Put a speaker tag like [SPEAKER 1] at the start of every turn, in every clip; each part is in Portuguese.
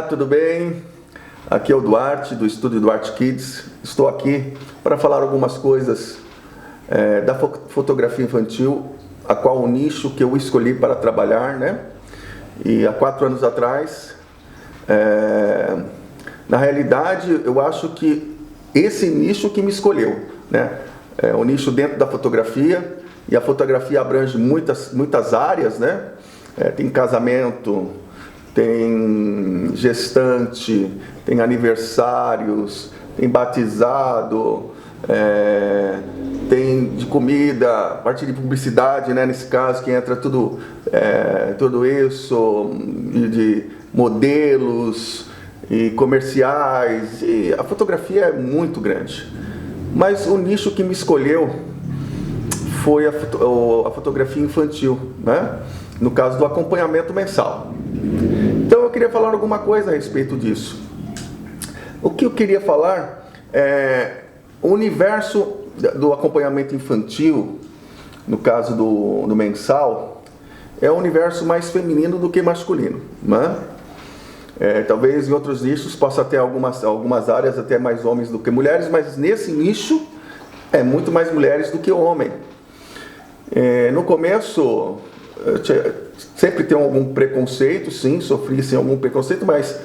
[SPEAKER 1] tudo bem? Aqui é o Duarte, do Estúdio Duarte Kids. Estou aqui para falar algumas coisas da fotografia infantil, a qual o nicho que eu escolhi para trabalhar, né? E há 4 anos atrás, na realidade, eu acho que esse nicho que me escolheu, né? O nicho dentro da fotografia, e a fotografia abrange muitas áreas, né? Tem casamento, tem gestante, tem aniversários, tem batizado, tem de comida, a parte de publicidade, né, nesse caso, que entra tudo isso, de modelos e comerciais, e a fotografia é muito grande. Mas o nicho que me escolheu foi a fotografia infantil, né? No caso do acompanhamento mensal. Então eu queria falar alguma coisa a respeito disso. O que eu queria falar é o universo do acompanhamento infantil, no caso do mensal, é um universo mais feminino do que masculino, né? Talvez em outros nichos possa ter algumas áreas até mais homens do que mulheres, mas nesse nicho é muito mais mulheres do que homem. No começo sempre tem algum preconceito, sim, sofri sim, algum preconceito, mas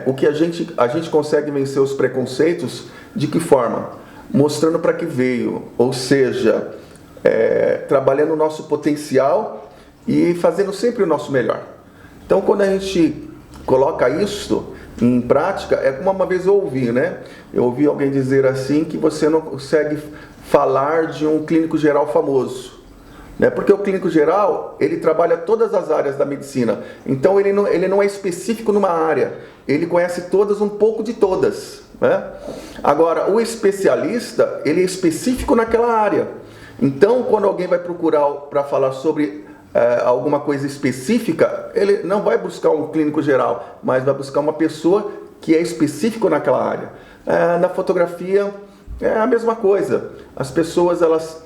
[SPEAKER 1] o que a gente consegue vencer os preconceitos, de que forma? Mostrando para que veio, ou seja, trabalhando o nosso potencial e fazendo sempre o nosso melhor. Então, quando a gente coloca isso em prática, é como uma vez eu ouvi, né? Eu ouvi alguém dizer assim, que você não consegue falar de um clínico geral famoso, né? Porque o clínico geral, ele trabalha todas as áreas da medicina, então ele não é específico numa área, ele conhece todas, um pouco de todas, né? Agora, o especialista, ele é específico naquela área. Então, quando alguém vai procurar para falar sobre alguma coisa específica, ele não vai buscar um clínico geral, mas vai buscar uma pessoa que é específico naquela área. Na fotografia é a mesma coisa. As pessoas, elas,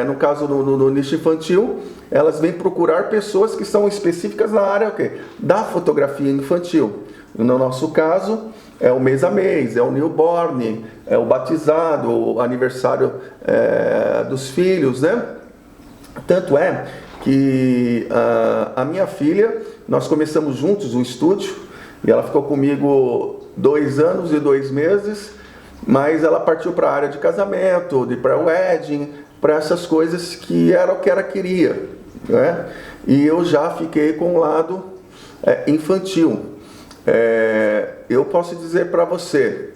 [SPEAKER 1] no caso no nicho infantil, elas vêm procurar pessoas que são específicas na área da fotografia infantil. No nosso caso, é o mês a mês, é o newborn, é o batizado, o aniversário dos filhos, né? Tanto é que a minha filha, nós começamos juntos o estúdio, e ela ficou comigo 2 anos e 2 meses, mas ela partiu para a área de casamento, de pré-wedding, para essas coisas que era o que ela queria, né? E eu já fiquei com o lado infantil. Eu posso dizer para você,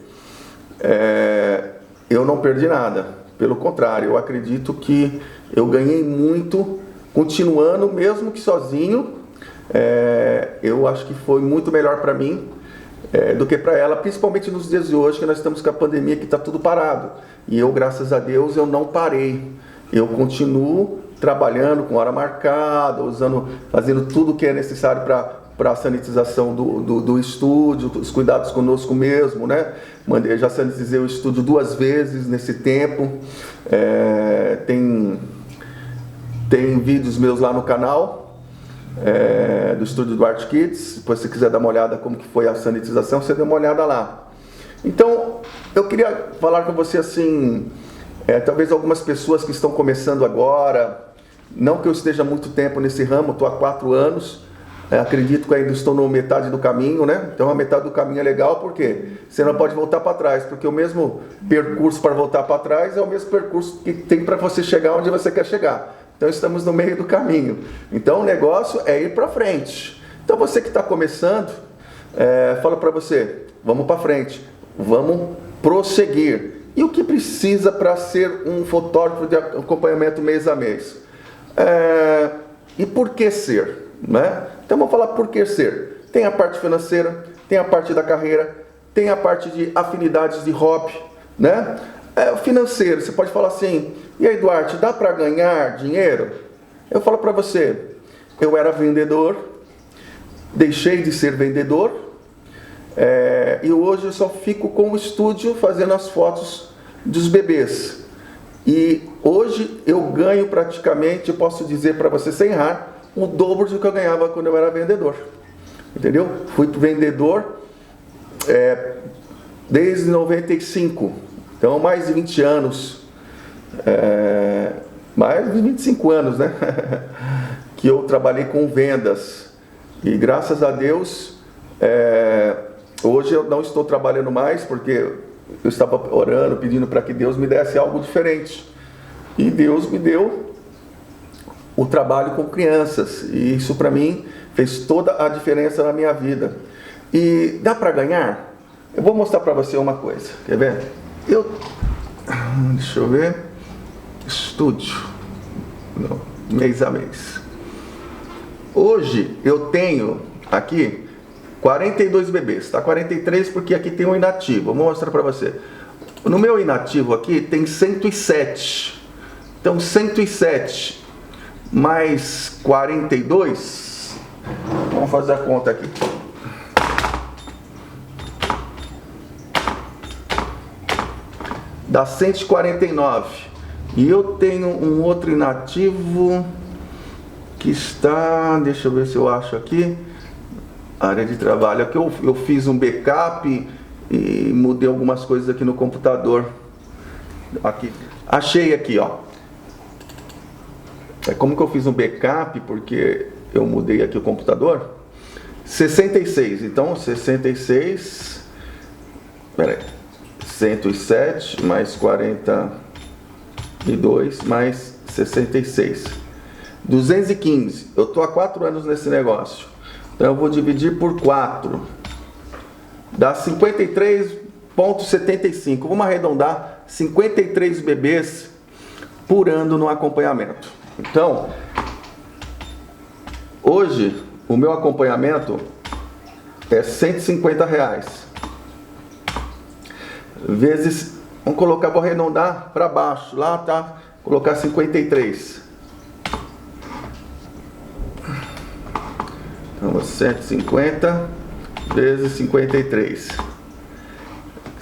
[SPEAKER 1] eu não perdi nada, pelo contrário, eu acredito que eu ganhei muito continuando, mesmo que sozinho. Eu acho que foi muito melhor para mim do que para ela, principalmente nos dias de hoje, que nós estamos com a pandemia, que está tudo parado. E eu, graças a Deus, eu não parei. Eu continuo trabalhando com hora marcada, fazendo tudo o que é necessário para a sanitização do estúdio, os cuidados conosco mesmo, né? Já sanitizei o estúdio 2 vezes nesse tempo. Tem vídeos meus lá no canal do Estúdio Duarte Kids. Se você quiser dar uma olhada como que foi a sanitização, você dê uma olhada lá. Então, eu queria falar com você assim, talvez algumas pessoas que estão começando agora, não que eu esteja há muito tempo nesse ramo, estou há 4 anos, acredito que ainda estou na metade do caminho, né? Então a metade do caminho é legal, porque você não pode voltar para trás, porque o mesmo percurso para voltar para trás é o mesmo percurso que tem para você chegar onde você quer chegar. Então estamos no meio do caminho. Então o negócio é ir para frente. Então você que está começando, fala para você, vamos para frente, vamos prosseguir. E o que precisa para ser um fotógrafo de acompanhamento mês a mês? E por que ser, né? Então vamos falar por que ser. Tem a parte financeira, tem a parte da carreira, tem a parte de afinidades de hobby, né? Financeiro, você pode falar assim, e aí, Duarte, dá para ganhar dinheiro? Eu falo para você, eu era vendedor, deixei de ser vendedor, e hoje eu só fico com o estúdio fazendo as fotos dos bebês. E hoje eu ganho praticamente, eu posso dizer para você sem errar, o dobro do que eu ganhava quando eu era vendedor. entendeu? Fui vendedor desde 95, então mais de 20 anos, mais de 25 anos, né? Que eu trabalhei com vendas, e graças a Deus, hoje eu não estou trabalhando mais, porque eu estava orando, pedindo para que Deus me desse algo diferente, e Deus me deu o trabalho com crianças, e isso para mim fez toda a diferença na minha vida. E dá para ganhar? Eu vou mostrar para você uma coisa, quer ver? Deixa eu ver, estúdio, não, mês a mês. Hoje eu tenho aqui 42 bebês, tá? 43 porque aqui tem um inativo, vou mostrar para você. No meu inativo aqui tem 107, então 107 mais 42, vamos fazer a conta aqui. Dá 149. E eu tenho um outro inativo que está, deixa eu ver se eu acho aqui, área de trabalho. Aqui eu fiz um backup e mudei algumas coisas aqui no computador. Aqui, achei aqui, ó. Como que eu fiz um backup, porque eu mudei aqui o computador. 66, então 66, peraí, 107 mais 42 mais 66, 215. Eu estou há 4 anos nesse negócio, então eu vou dividir por 4, dá 53,75. Vamos arredondar, 53 bebês por ano no acompanhamento. Então, hoje o meu acompanhamento é R$150 vezes, vamos colocar, vou arredondar para baixo, lá tá, colocar 53. Então 150 vezes 53,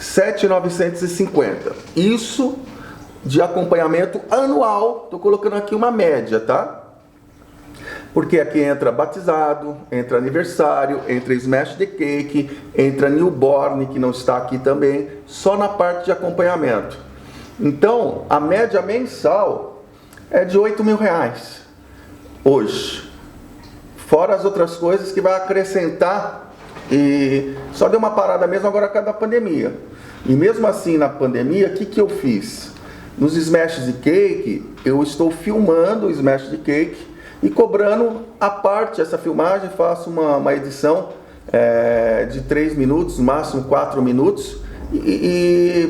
[SPEAKER 1] 7.950. Isso de acompanhamento anual. Estou colocando aqui uma média, tá? Porque aqui entra batizado, entra aniversário, entra smash the cake, entra newborn, que não está aqui também, só na parte de acompanhamento. Então, a média mensal é de R$8.000 hoje. Fora as outras coisas que vai acrescentar, e só deu uma parada mesmo agora por causa da pandemia. E mesmo assim, na pandemia, o que eu fiz? Nos smash the cake, eu estou filmando o smash the cake e cobrando a parte essa filmagem, faço uma edição de 3 minutos, máximo 4 minutos,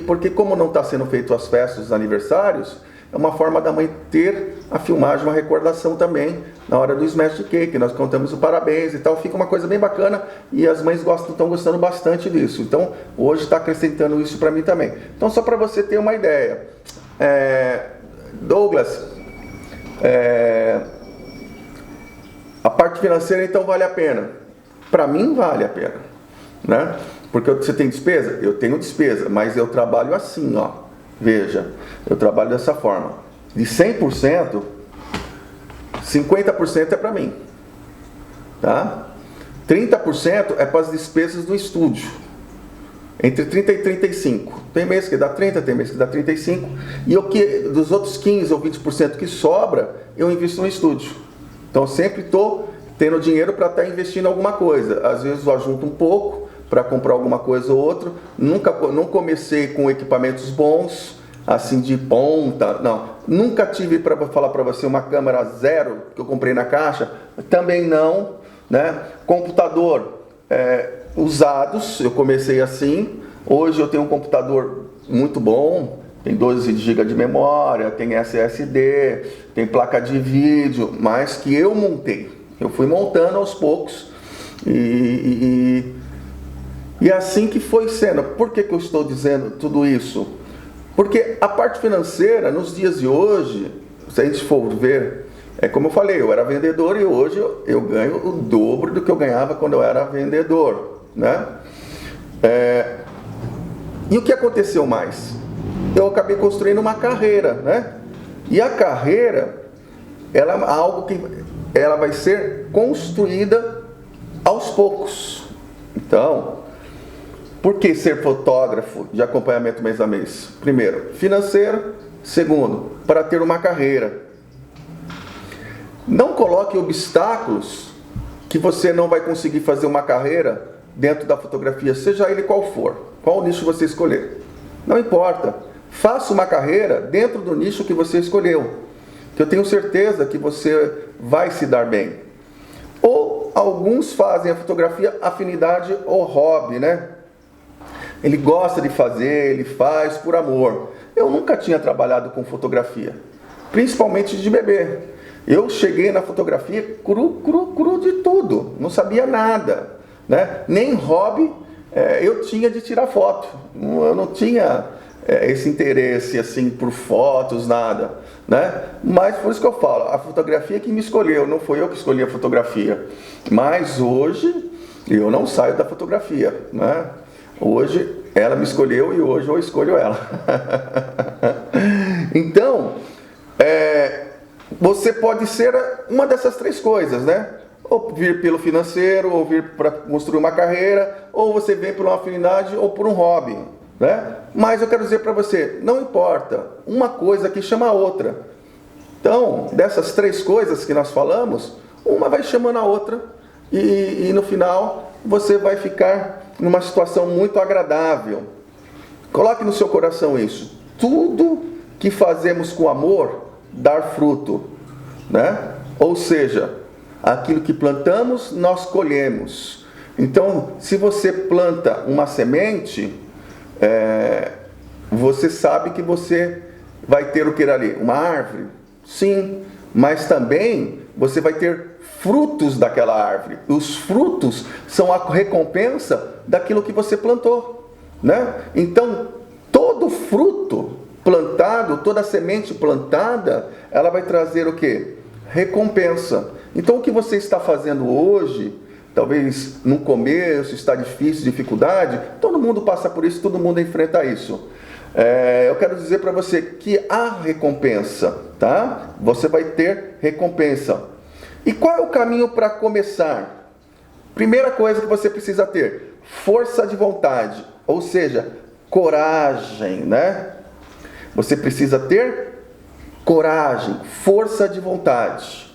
[SPEAKER 1] porque como não está sendo feito as festas, os aniversários, é uma forma da mãe ter a filmagem, uma recordação também, na hora do smash cake, nós contamos o parabéns e tal, fica uma coisa bem bacana, e as mães estão gostando bastante disso. Então, hoje está acrescentando isso para mim também. Então, só para você ter uma ideia, Douglas, a parte financeira então vale a pena? Para mim vale a pena, né? Porque você tem despesa? Eu tenho despesa, mas eu trabalho assim, ó. Veja, eu trabalho dessa forma. De 100%, 50% é para mim, tá? 30% é para as despesas do estúdio. Entre 30 e 35. Tem mês que dá 30, tem mês que dá 35. E dos outros 15 ou 20% que sobra, eu invisto no estúdio. Então sempre estou tendo dinheiro para estar investindo em alguma coisa. Às vezes eu ajunto um pouco para comprar alguma coisa ou outra. Não comecei com equipamentos bons, assim de ponta, não. Nunca tive, para falar para você, uma câmera zero que eu comprei na caixa, também não, né? Computador usados, eu comecei assim. Hoje eu tenho um computador muito bom, tem 12 GB de memória, tem SSD, tem placa de vídeo, mas que eu montei. Eu fui montando aos poucos e assim que foi sendo. Por que eu estou dizendo tudo isso? Porque a parte financeira, nos dias de hoje, se a gente for ver, como eu falei, eu era vendedor e hoje eu ganho o dobro do que eu ganhava quando eu era vendedor, né? E o que aconteceu mais? Eu acabei construindo uma carreira, né? E a carreira, ela é algo que ela vai ser construída aos poucos. Então, por que ser fotógrafo de acompanhamento mês a mês? Primeiro, financeiro. Segundo, para ter uma carreira. Não coloque obstáculos que você não vai conseguir fazer uma carreira dentro da fotografia, seja ele qual for, qual nicho você escolher. Não importa. Faça uma carreira dentro do nicho que você escolheu, que eu tenho certeza que você vai se dar bem. Ou alguns fazem a fotografia afinidade ou hobby, né? Ele gosta de fazer, ele faz por amor. Eu nunca tinha trabalhado com fotografia, principalmente de bebê. Eu cheguei na fotografia cru de tudo, não sabia nada, né? Nem hobby eu tinha de tirar foto. Eu não tinha esse interesse assim por fotos, nada, né? Mas por isso que eu falo, a fotografia que me escolheu, não foi eu que escolhi a fotografia. Mas hoje eu não saio da fotografia, né? Hoje ela me escolheu e hoje eu escolho ela. Então, você pode ser uma dessas três coisas, né? Ou vir pelo financeiro, ou vir para construir uma carreira, ou você vem por uma afinidade ou por um hobby, né? Mas eu quero dizer para você, não importa, uma coisa que chama a outra. Então, dessas três coisas que nós falamos, uma vai chamando a outra e no final você vai ficar numa situação muito agradável. Coloque no seu coração isso. Tudo que fazemos com amor, dar fruto, né? Ou seja, aquilo que plantamos, nós colhemos. Então, se você planta uma semente, você sabe que você vai ter o que ali? Uma árvore? Sim, mas também você vai ter frutos daquela árvore. Os frutos são a recompensa daquilo que você plantou, né? Então, todo fruto plantado, toda semente plantada, ela vai trazer o quê? Recompensa. Então, o que você está fazendo hoje, talvez no começo está difícil, dificuldade, todo mundo passa por isso, todo mundo enfrenta isso. Eu quero dizer para você que há recompensa, tá? Você vai ter recompensa. E qual é o caminho para começar? Primeira coisa que você precisa ter, força de vontade, ou seja, coragem, né? Você precisa ter coragem, força de vontade.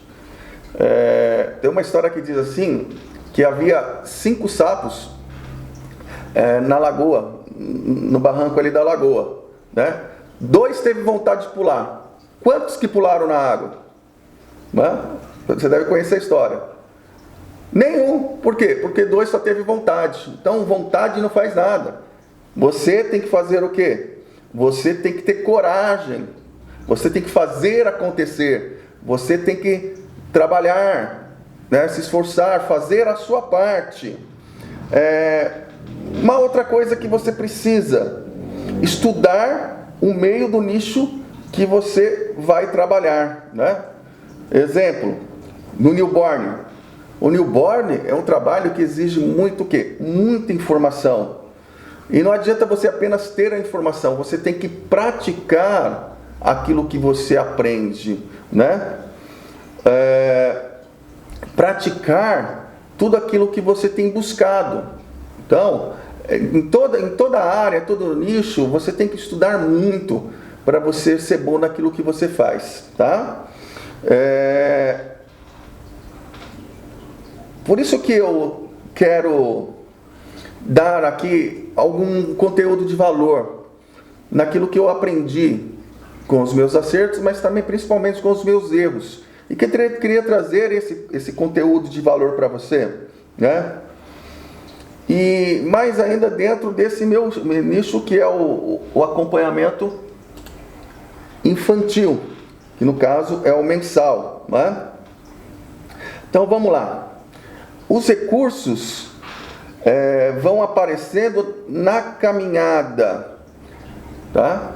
[SPEAKER 1] Tem uma história que diz assim, que havia 5 sapos na lagoa, no barranco ali da lagoa, né? 2 teve vontade de pular. Quantos que pularam na água? Né? Você deve conhecer a história. Nenhum. Por quê? Porque 2 só teve vontade. Então, vontade não faz nada. Você tem que fazer o quê? Você tem que ter coragem. Você tem que fazer acontecer. Você tem que trabalhar, né? Se esforçar, fazer a sua parte. Uma outra coisa que você precisa, estudar o meio do nicho que você vai trabalhar, né? Exemplo, no newborn. O newborn é um trabalho que exige muito o quê? Muita informação. E não adianta você apenas ter a informação, você tem que praticar aquilo que você aprende, né? Praticar tudo aquilo que você tem buscado. Então, em toda área, todo nicho, você tem que estudar muito para você ser bom naquilo que você faz, tá? Por isso que eu quero dar aqui algum conteúdo de valor naquilo que eu aprendi com os meus acertos, mas também principalmente com os meus erros. E que eu queria trazer esse conteúdo de valor para você, né? E mais ainda dentro desse meu nicho, que é o acompanhamento infantil, que no caso é o mensal, né? Então vamos lá. Os recursos vão aparecendo na caminhada, tá?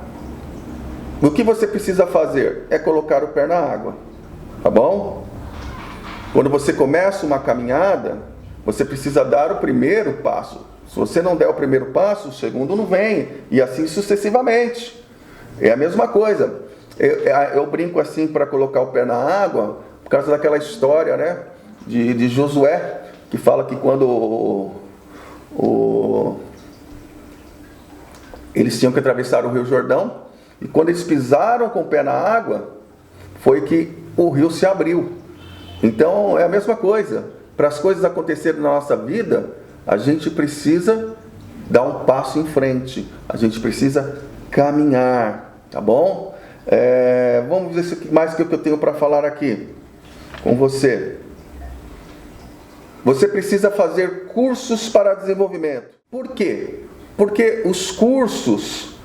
[SPEAKER 1] O que você precisa fazer é colocar o pé na água, tá bom? Quando você começa uma caminhada, você precisa dar o primeiro passo. Se você não der o primeiro passo, o segundo não vem, e assim sucessivamente. É a mesma coisa. Eu brinco assim para colocar o pé na água, por causa daquela história, né, de Josué, que fala que quando eles tinham que atravessar o Rio Jordão, e quando eles pisaram com o pé na água, foi que o rio se abriu. Então é a mesma coisa. Para as coisas acontecerem na nossa vida, a gente precisa dar um passo em frente. A gente precisa caminhar, tá bom? Vamos ver se mais que eu tenho para falar aqui com você. Você precisa fazer cursos para desenvolvimento. Por quê? Porque os cursos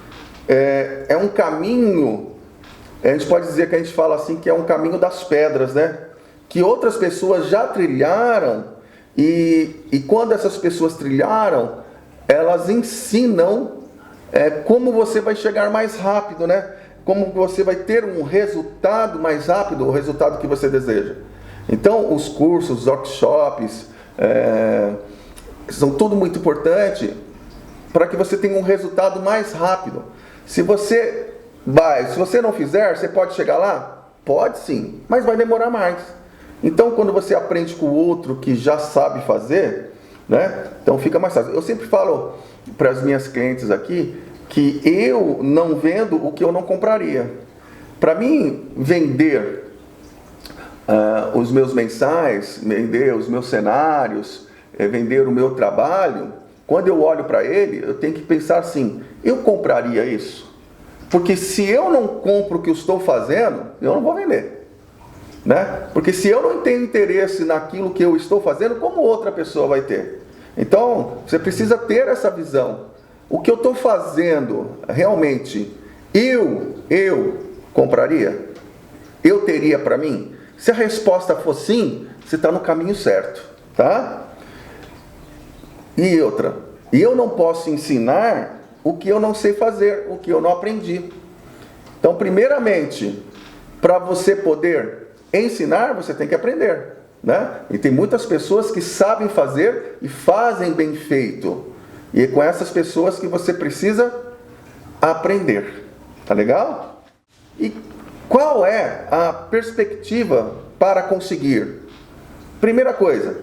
[SPEAKER 1] é um caminho, a gente pode dizer que a gente fala assim, que é um caminho das pedras, né? Que outras pessoas já trilharam e quando essas pessoas trilharam, elas ensinam como você vai chegar mais rápido, né? Como você vai ter um resultado mais rápido, o resultado que você deseja. Então, os cursos, os workshops, são tudo muito importante para que você tenha um resultado mais rápido. Se você não fizer, você pode chegar lá? Pode sim, mas vai demorar mais. Então, quando você aprende com o outro que já sabe fazer, né? Então fica mais fácil. Eu sempre falo para as minhas clientes aqui que eu não vendo o que eu não compraria. Para mim, vender os meus mensais, vender os meus cenários, vender o meu trabalho, quando eu olho para ele, eu tenho que pensar assim, eu compraria isso? Porque se eu não compro o que eu estou fazendo, eu não vou vender. Né? Porque se eu não tenho interesse naquilo que eu estou fazendo, como outra pessoa vai ter? Então, você precisa ter essa visão. O que eu estou fazendo, realmente, eu compraria? Eu teria para mim? Se a resposta for sim, você está no caminho certo, tá? E outra, eu não posso ensinar o que eu não sei fazer, o que eu não aprendi. Então, primeiramente, para você poder ensinar, você tem que aprender, né? E tem muitas pessoas que sabem fazer e fazem bem feito. E é com essas pessoas que você precisa aprender. Tá legal? E qual é a perspectiva para conseguir? Primeira coisa,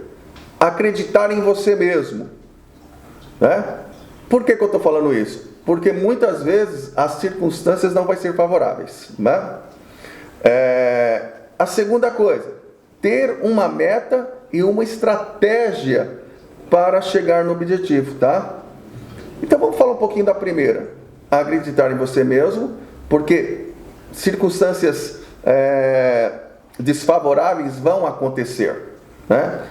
[SPEAKER 1] acreditar em você mesmo. Né? Por que eu estou falando isso? Porque muitas vezes as circunstâncias não vão ser favoráveis. Né? A segunda coisa, ter uma meta e uma estratégia para chegar no objetivo, tá? Então vamos falar um pouquinho da primeira. Acreditar em você mesmo, porque circunstâncias desfavoráveis vão acontecer, né?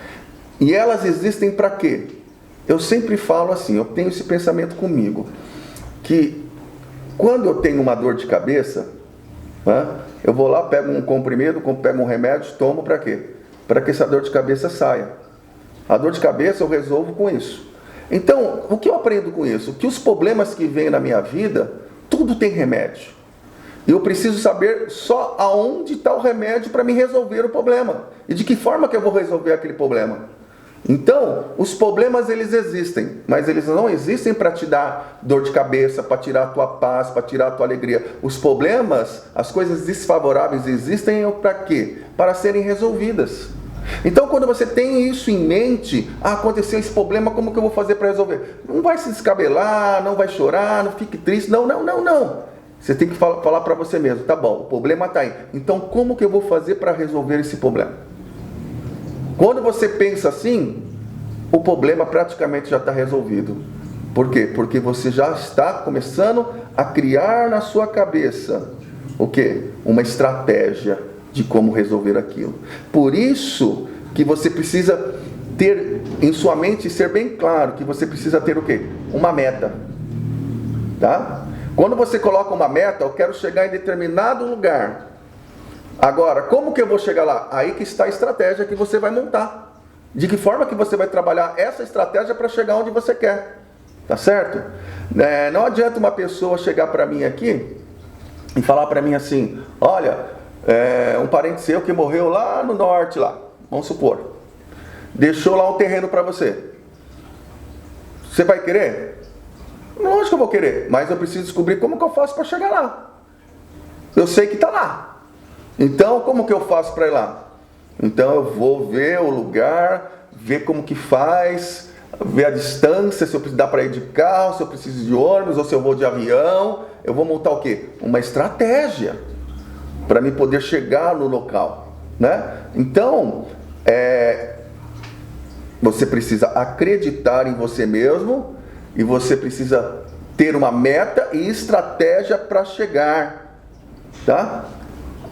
[SPEAKER 1] E elas existem para quê? Eu sempre falo assim, eu tenho esse pensamento comigo, que quando eu tenho uma dor de cabeça, né, eu vou lá, pego um comprimido, pego um remédio, tomo para quê? Para que essa dor de cabeça saia. A dor de cabeça eu resolvo com isso. Então, o que eu aprendo com isso? Que os problemas que vêm na minha vida, tudo tem remédio. E eu preciso saber só aonde está o remédio para me resolver o problema. E de que forma que eu vou resolver aquele problema. Então, os problemas eles existem, mas eles não existem para te dar dor de cabeça, para tirar a tua paz, para tirar a tua alegria. Os problemas, as coisas desfavoráveis existem para quê? Para serem resolvidas. Então, quando você tem isso em mente, aconteceu esse problema, como que eu vou fazer para resolver? Não vai se descabelar, não vai chorar, não fique triste, não. Você tem que falar para você mesmo, tá bom, o problema está aí. Então, como que eu vou fazer para resolver esse problema? Quando você pensa assim, o problema praticamente já está resolvido. Por quê? Porque você já está começando a criar na sua cabeça o quê? Uma estratégia de como resolver aquilo. Por isso que você precisa ter em sua mente, ser bem claro, que você precisa ter o quê? Uma meta. Tá? Quando você coloca uma meta, eu quero chegar em determinado lugar. Agora, como que eu vou chegar lá? Aí que está a estratégia que você vai montar. De que forma que você vai trabalhar essa estratégia para chegar onde você quer. Tá certo? Não adianta uma pessoa chegar para mim aqui e falar para mim assim, olha, um parente seu que morreu lá no norte, lá, vamos supor, deixou lá um terreno para você. Você vai querer? Lógico que eu vou querer, mas eu preciso descobrir como que eu faço para chegar lá. Eu sei que está lá. Então, como que eu faço para ir lá? Então, eu vou ver o lugar, ver como que faz, ver a distância, se eu dá para ir de carro, se eu preciso de ônibus ou se eu vou de avião. Eu vou montar o quê? Uma estratégia para me poder chegar no local, né? Então, você precisa acreditar em você mesmo e você precisa ter uma meta e estratégia para chegar, tá?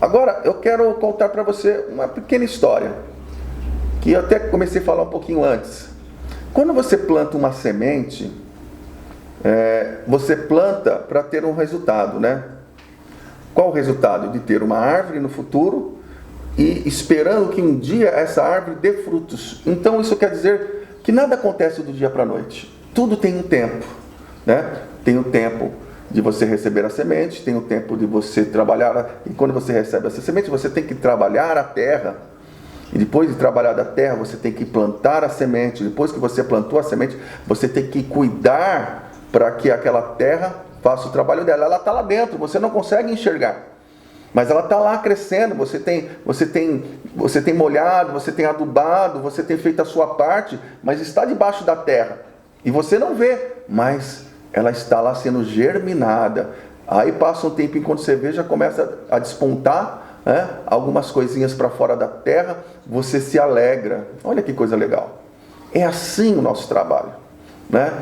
[SPEAKER 1] Agora, eu quero contar para você uma pequena história, que eu até comecei a falar um pouquinho antes. Quando você planta uma semente, você planta para ter um resultado, né? Qual o resultado? De ter uma árvore no futuro e esperando que um dia essa árvore dê frutos. Então isso quer dizer que nada acontece do dia para a noite. Tudo tem um tempo, né? Tem o tempo de você receber a semente, tem o tempo de você trabalhar, e quando você recebe essa semente, você tem que trabalhar a terra, e depois de trabalhar da terra, você tem que plantar a semente, depois que você plantou a semente, você tem que cuidar para que aquela terra faça o trabalho dela. Ela está lá dentro, você não consegue enxergar, mas ela está lá crescendo, você tem molhado, você tem adubado, você tem feito a sua parte, mas está debaixo da terra, e você não vê, mas ela está lá sendo germinada. Aí passa um tempo, enquanto você vê, já começa a despontar, né, algumas coisinhas para fora da terra, você se alegra. Olha que coisa legal. É assim o nosso trabalho, né?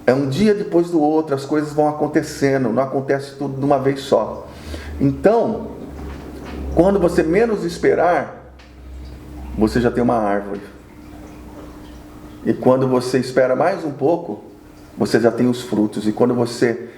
[SPEAKER 1] É um dia depois do outro, as coisas vão acontecendo, não acontece tudo de uma vez só. Então, quando você menos esperar, você já tem uma árvore. E quando você espera mais um pouco, você já tem os frutos. E quando você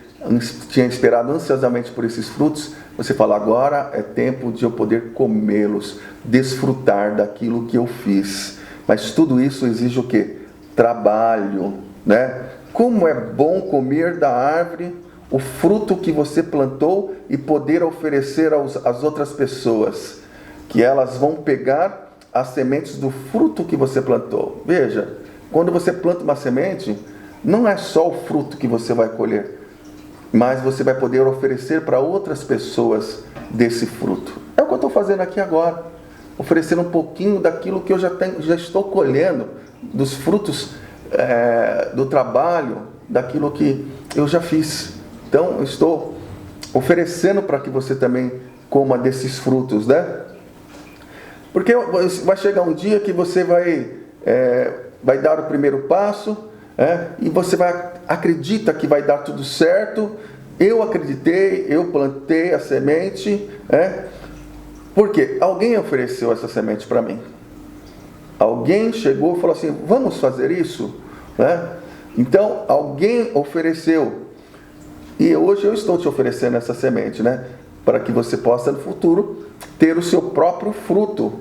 [SPEAKER 1] tinha esperado ansiosamente por esses frutos, você fala, agora é tempo de eu poder comê-los, desfrutar daquilo que eu fiz. Mas tudo isso exige o quê? Trabalho, né? Como é bom comer da árvore o fruto que você plantou e poder oferecer às outras pessoas, que elas vão pegar as sementes do fruto que você plantou. Veja, quando você planta uma semente, não é só o fruto que você vai colher, mas você vai poder oferecer para outras pessoas desse fruto. É o que eu estou fazendo aqui agora, oferecendo um pouquinho daquilo que eu já estou colhendo, dos frutos do trabalho, daquilo que eu já fiz. Então, eu estou oferecendo para que você também coma desses frutos, né? Porque vai chegar um dia que você vai dar o primeiro passo, e você acredita que vai dar tudo certo. Eu acreditei, eu plantei a semente, Por quê? Alguém ofereceu essa semente para mim. Alguém chegou e falou assim, vamos fazer isso? Então, alguém ofereceu. E hoje eu estou te oferecendo essa semente, para que você possa no futuro ter o seu próprio fruto.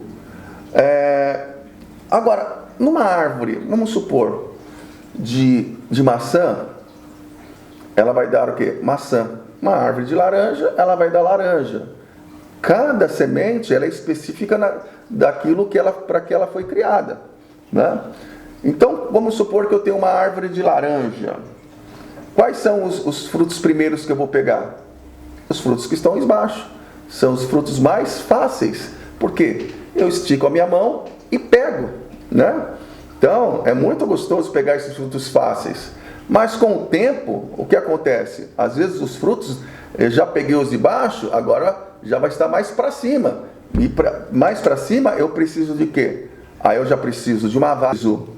[SPEAKER 1] Agora, numa árvore, vamos supor, de maçã, ela vai dar o quê? Maçã. Uma árvore de laranja, ela vai dar laranja. Cada semente, ela é específica daquilo para que ela foi criada, Então, vamos supor que eu tenho uma árvore de laranja. Quais são os frutos primeiros que eu vou pegar? Os frutos que estão embaixo. São os frutos mais fáceis. Por quê? Eu estico a minha mão e pego, Então, é muito gostoso pegar esses frutos fáceis. Mas com o tempo, o que acontece? Às vezes os frutos, eu já peguei os de baixo, agora já vai estar mais para cima. E mais para cima eu preciso de quê? Aí eu já preciso de uma vaso,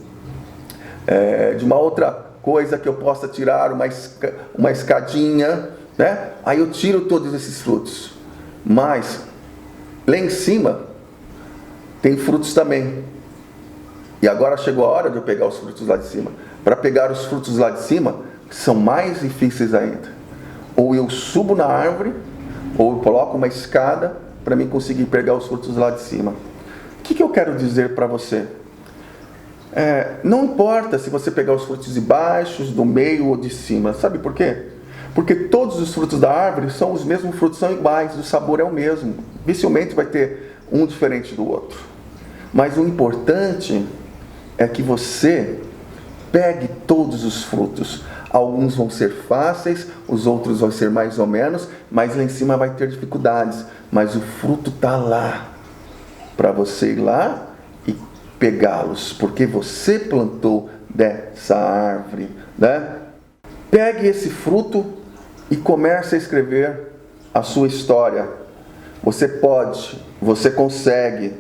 [SPEAKER 1] de uma outra coisa que eu possa tirar, uma escadinha, Aí eu tiro todos esses frutos. Mas lá em cima tem frutos também. E agora chegou a hora de eu pegar os frutos lá de cima. Para pegar os frutos lá de cima, são mais difíceis ainda. Ou eu subo na árvore, ou eu coloco uma escada para mim conseguir pegar os frutos lá de cima. O que eu quero dizer para você? Não importa se você pegar os frutos de baixo, do meio ou de cima. Sabe por quê? Porque todos os frutos da árvore são os mesmos frutos, são iguais, o sabor é o mesmo. Dificilmente vai ter um diferente do outro. Mas o importante é que você pegue todos os frutos. Alguns vão ser fáceis, os outros vão ser mais ou menos, mas lá em cima vai ter dificuldades. Mas o fruto está lá, para você ir lá e pegá-los, porque você plantou dessa árvore, né? Pegue esse fruto e comece a escrever a sua história. Você pode, você consegue,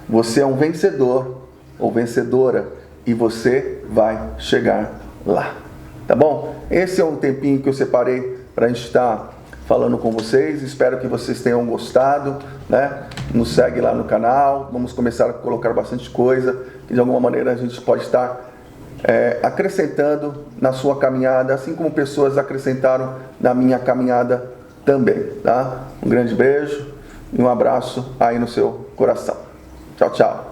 [SPEAKER 1] você é um vencedor ou vencedora e você vai chegar lá, tá bom? Esse é um tempinho que eu separei para a gente estar falando com vocês. Espero que vocês tenham gostado, né? Nos segue lá no canal, vamos começar a colocar bastante coisa que de alguma maneira a gente pode estar acrescentando na sua caminhada, assim como pessoas acrescentaram na minha caminhada também, tá? Um grande beijo e um abraço aí no seu coração. Tchau, tchau.